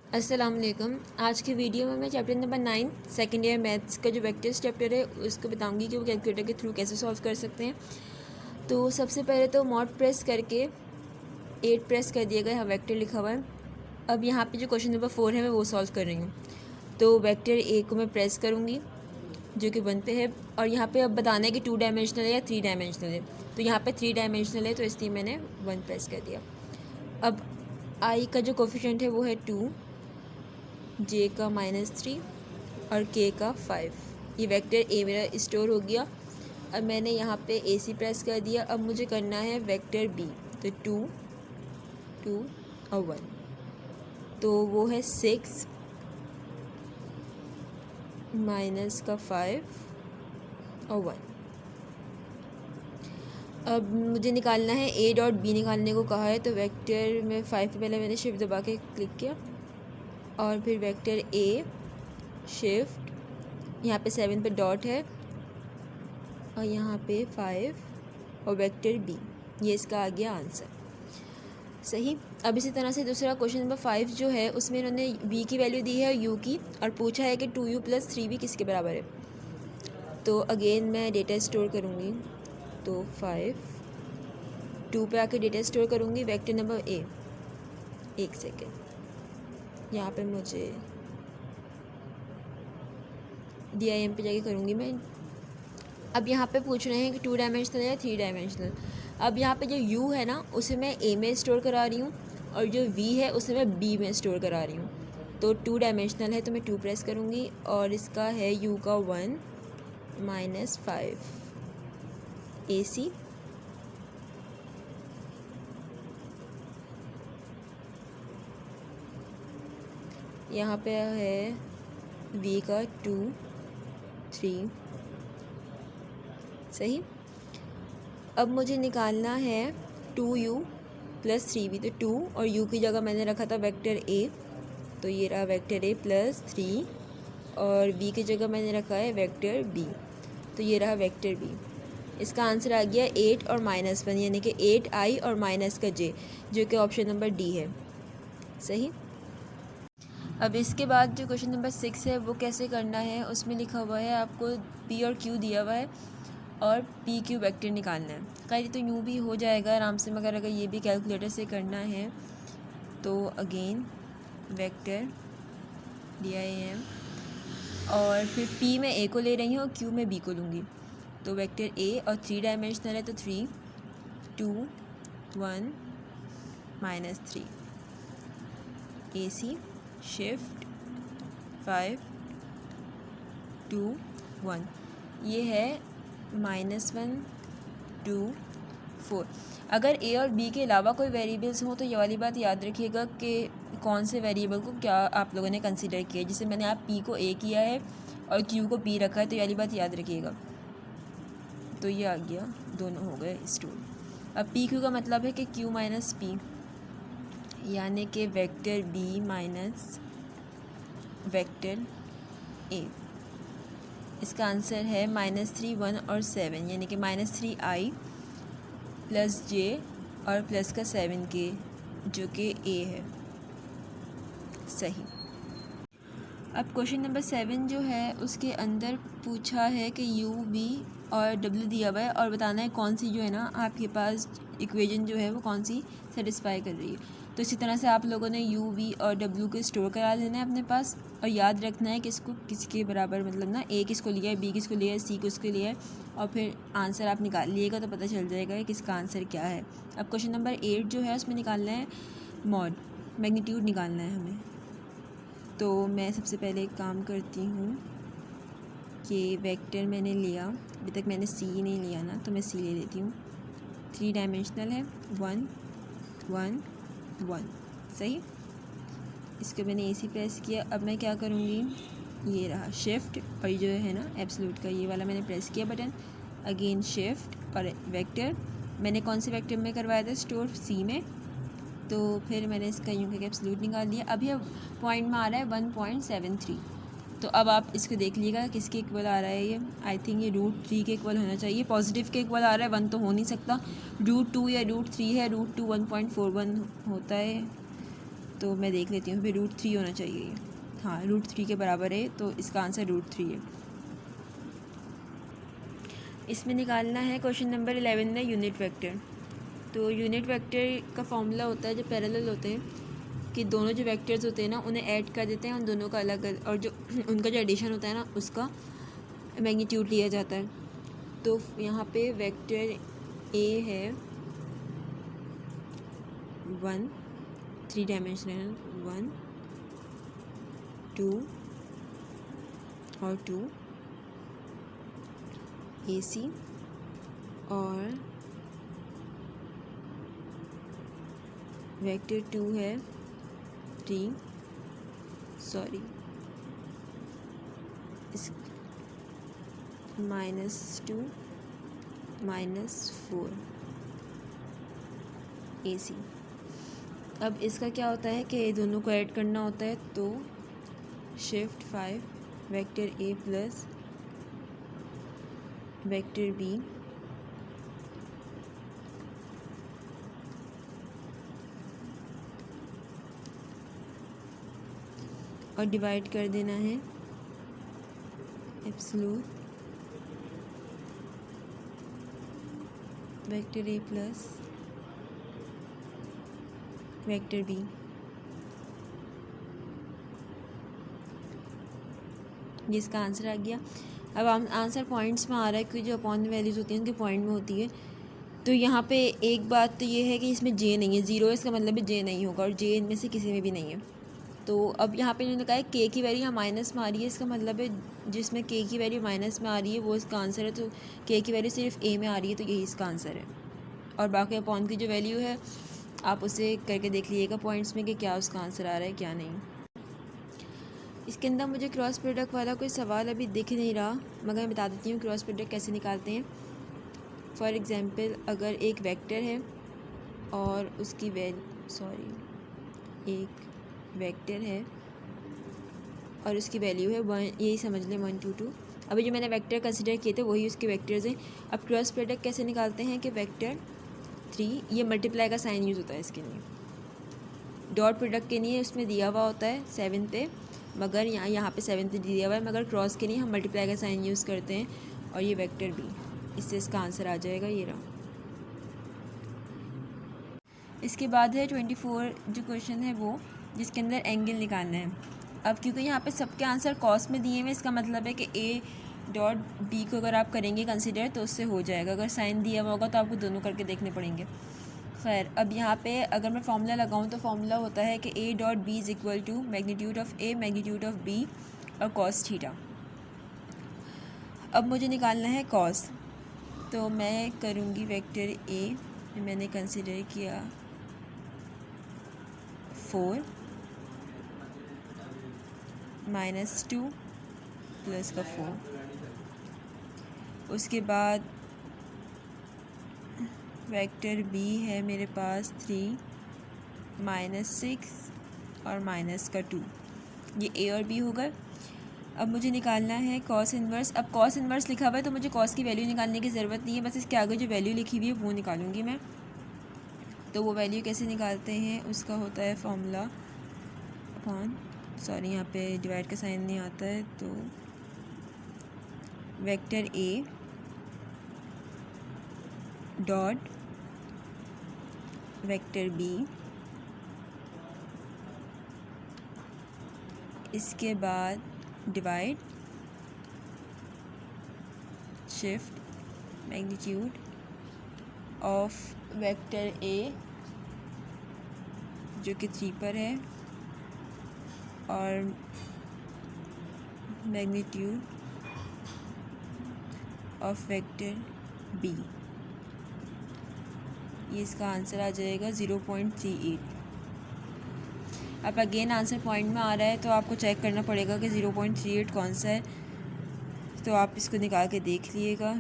अस्सलाम वालेकुम। आज की वीडियो में मैं chapter number 9 second year maths का जो वेक्टर्स चैप्टर है उसको बताऊंगी कि वो कैलकुलेटर के थ्रू कैसे सॉल्व कर सकते हैं। तो सबसे पहले तो मॉड प्रेस करके 8 प्रेस कर दिया गया, यहाँ वेक्टर लिखा हुआ है। अब यहाँ पे जो क्वेश्चन नंबर 4 है मैं वो सॉल्व कर रही हूँ। तो वेक्टर ए को मैं प्रेस करूँगी जो कि 1 पे है, और यहाँ पे अब बताना है कि 2 डायमेंशनल है या 3 डायमेंशनल है। तो यहाँ पे 3 डायमेंशनल है तो इसलिए मैंने 1 प्रेस कर दिया। अब आई का जो कोफिशिएंट है वो है 2, जे का -3 और के का 5। ये वेक्टर ए मेरा स्टोर हो गया। अब मैंने यहाँ पे ए सी प्रेस कर दिया। अब मुझे करना है वेक्टर बी, तो 2 2 और 1, तो वो है 6 माइनस का 5 और 1। अब मुझे निकालना है ए डॉट बी, निकालने को कहा है। तो वेक्टर में 5 पे पहले मैंने शिफ्ट दबा के क्लिक किया और फिर वेक्टर ए शिफ्ट, यहाँ पे 7 पे डॉट है और यहाँ पे 5 और वेक्टर बी, ये इसका आ गया आंसर। सही। अब इसी तरह से दूसरा क्वेश्चन नंबर 5 जो है उसमें इन्होंने v की वैल्यू दी है u की और पूछा है कि 2u + 3v किसके बराबर है। तो अगेन मैं डेटा स्टोर करूँगी, तो 5 2 पे आके डेटा स्टोर करूँगी। वेक्टर नंबर ए, एक सेकेंड, यहाँ पे मुझे DIM पे जाके करूँगी मैं। अब यहाँ पे पूछ रहे हैं कि 2 डायमेंशनल है या 3 डायमेंशनल। अब यहाँ पे जो u है ना उसे मैं a में स्टोर करा रही हूँ और जो v है उसे मैं b में स्टोर करा रही हूँ। तो 2 डायमेंशनल है तो मैं 2 प्रेस करूँगी और इसका है u का 1 -5 AC, यहाँ पे है v का 2 3। सही। अब मुझे निकालना है 2u + 3v, तो 2 और u की जगह मैंने रखा था वेक्टर a, तो ये रहा वेक्टर a + 3 और v की जगह मैंने रखा है वेक्टर b, तो ये रहा वेक्टर b। इसका आंसर आ गया 8 और -1, यानी कि 8i और माइनस का j, जो कि ऑप्शन नंबर डी है। सही। अब इसके बाद जो क्वेश्चन नंबर 6 है वो कैसे करना है, उसमें लिखा हुआ है आपको p और q दिया हुआ है और पी क्यू वेक्टर निकालना है। खैर तो यूँ भी हो जाएगा आराम से, मगर अगर ये भी कैलकुलेटर से करना है तो अगेन वेक्टर DIM और फिर p में a को ले रही हूँ और q में b को लूँगी। तो वेक्टर a और 3 डायमेंशनल है तो 3 2 1 -3 AC शिफ्ट 5 2 1, ये है -1 2 4। अगर ए और बी के अलावा कोई वेरिएबल्स हों तो ये वाली बात याद रखिएगा कि कौन से वेरिएबल को क्या आप लोगों ने कंसीडर किया है। जैसे मैंने आप पी को ए किया है और क्यू को बी रखा है, तो ये वाली बात याद रखिएगा। तो ये आ गया, दोनों हो गए स्टोर। अब पी क्यू का मतलब है कि क्यू माइनस पी, यानी कि vector B minus vector A. इसका आंसर है -3 1 और 7, यानी कि -3i + j और प्लस का 7k, जो कि a है। सही। अब क्वेश्चन नंबर 7 जो है उसके अंदर पूछा है कि u v और w दिया हुआ है और बताना है कौन सी जो है ना आपके पास इक्वेशन जो है वो कौन सी सेटिस्फाई कर रही है। तो इसी तरह से आप लोगों ने u v और w को स्टोर करा लेना है अपने पास और याद रखना है कि इसको किसके बराबर, मतलब ना a किसको लिया है, b किसको लिया है, c किसको लिया है, और फिर आंसर आप निकाल लिएगा तो पता चल जाएगा कि किसका आंसर क्या है। अब क्वेश्चन नंबर 8 जो है उसमें निकालना है मॉड, मैग्नीट्यूड निकालना है हमें। तो मैं सबसे पहले एक काम करती हूँ कि वेक्टर मैंने लिया, अभी तक मैंने सी नहीं लिया ना, तो मैं सी ले लेती हूँ। 3 डायमेंशनल है, 1 1 1। सही। इसको मैंने AC प्रेस किया। अब मैं क्या करूँगी, ये रहा शिफ्ट और जो है ना एब्सोल्यूट का ये वाला मैंने प्रेस किया बटन, अगेन शिफ्ट और वेक्टर। मैंने कौन से वेक्टर में करवाया था स्टोर, सी में, तो फिर मैंने इसका यूँ करके एब्सोल्यूट निकाल दिया। अब ये पॉइंट में आ रहा है 1.73। तो अब आप इसको देख लीजिएगा किसके इक्वल आ रहा है ये। आई थिंक ये √3 के इक्वल होना चाहिए, पॉजिटिव के इक्वल आ रहा है, 1 तो हो नहीं सकता। √2 या √3 है, √2 1.41 होता है, तो मैं देख लेती हूँ, फिर √3 होना चाहिए ये। हाँ, √3 के बराबर है, तो इसका आंसर √3 है। इसमें निकालना है क्वेश्चन नंबर 11 में यूनिट वेक्टर। तो यूनिट वेक्टर का फॉर्मूला होता है जब पैरेलल होते हैं कि दोनों जो वेक्टर्स होते हैं ना उन्हें ऐड कर देते हैं, उन दोनों का अलग, और जो उनका जो एडिशन होता है ना उसका मैग्नीट्यूड लिया जाता है। तो यहाँ पे वेक्टर ए है 1 3 डायमेंशनल 1 2 और 2 AC, और वेक्टर 2 है 3 -2 -4 AC। अब इसका क्या होता है कि दोनों को ऐड करना होता है, तो shift 5 vector A plus vector B और डिवाइड कर देना है absolute vector A plus vector B। जिसका आंसर आ गया। अब आंसर पॉइंट्स में आ रहा है कि जो अपॉन वैल्यूज़ होती हैं उनके पॉइंट में होती है। तो यहाँ पे एक बात तो ये है कि इसमें जे नहीं है, ज़ीरो इसका मतलब है जे नहीं होगा, और जे इनमें से किसी में भी नहीं है। तो अब यहाँ पे इन्होंने कहा है के की वैल्यू यहाँ माइनस में आ रही है, इसका मतलब है जिसमें के की वैल्यू माइनस में आ रही है वो इसका आंसर है। तो के की वैल्यू सिर्फ ए में आ रही है, तो यही इसका आंसर है। और बाकी अपॉन की जो वैल्यू है आप उसे करके देख लीजिएगा पॉइंट्स में कि क्या उसका आंसर आ रहा है क्या नहीं। इसके अंदर मुझे क्रॉस प्रोडक्ट वाला कोई सवाल अभी दिख नहीं रहा, मगर मैं बता देती हूँ क्रॉस प्रोडक्ट कैसे निकालते हैं। फॉर एग्ज़ाम्पल, अगर एक वेक्टर है और उसकी एक वेक्टर है और उसकी वैल्यू है 1, यही समझ लें 1 2 2। अभी जो मैंने वेक्टर कंसिडर किए थे वही उसके वेक्टर्स हैं। अब क्रॉस प्रोडक्ट कैसे निकालते हैं कि वेक्टर 3, ये मल्टीप्लाई का साइन यूज़ होता है इसके लिए। डॉट प्रोडक्ट के लिए उसमें दिया हुआ होता है 7 पे, मगर यहाँ पे 7 पे दिया हुआ है, मगर क्रॉस के लिए हम मल्टीप्लाई का साइन यूज़ करते हैं, और ये वेक्टर B, इससे इसका आंसर आ जाएगा, ये रहा। इसके बाद है 24 जो क्वेश्चन है वो, जिसके अंदर एंगल निकालना है। अब क्योंकि यहाँ पे सबके आंसर कॉस में दिए हुए, इसका मतलब है कि A डॉट B को अगर आप करेंगे कंसिडर तो उससे हो जाएगा। अगर साइन दिया हुआ होगा तो आपको दोनों करके देखने पड़ेंगे। खैर, अब यहाँ पे अगर मैं फार्मूला लगाऊँ तो फार्मूला होता है कि A dot B is equal to magnitude of A magnitude of B और कॉस थीटा। अब मुझे निकालना है कॉस, तो मैं करूँगी वेक्टर A, मैंने कंसिडर किया 4 -2 प्लस का 4। उसके बाद वेक्टर B है मेरे पास 3 -6 और माइनस का 2, ये A और B होगा। अब मुझे निकालना है कॉस इन्वर्स। अब कॉस इन्वर्स लिखा हुआ है तो मुझे कॉस की वैल्यू निकालने की ज़रूरत नहीं है, बस इसके आगे जो वैल्यू लिखी हुई है वो निकालूंगी मैं। तो वो वैल्यू कैसे निकालते हैं, उसका होता है फॉर्मूला यहाँ पे डिवाइड का साइन नहीं आता है, तो vector A dot vector B, इसके बाद divide shift magnitude of vector A जो कि 3 पर है और मैग्नीट्यूड ऑफ वेक्टर B, ये इसका आंसर आ जाएगा 0.38। अब अगेन आंसर पॉइंट में आ रहा है तो आपको चेक करना पड़ेगा कि 0.38 कौन सा है, तो आप इसको निकाल के देख लीजिएगा।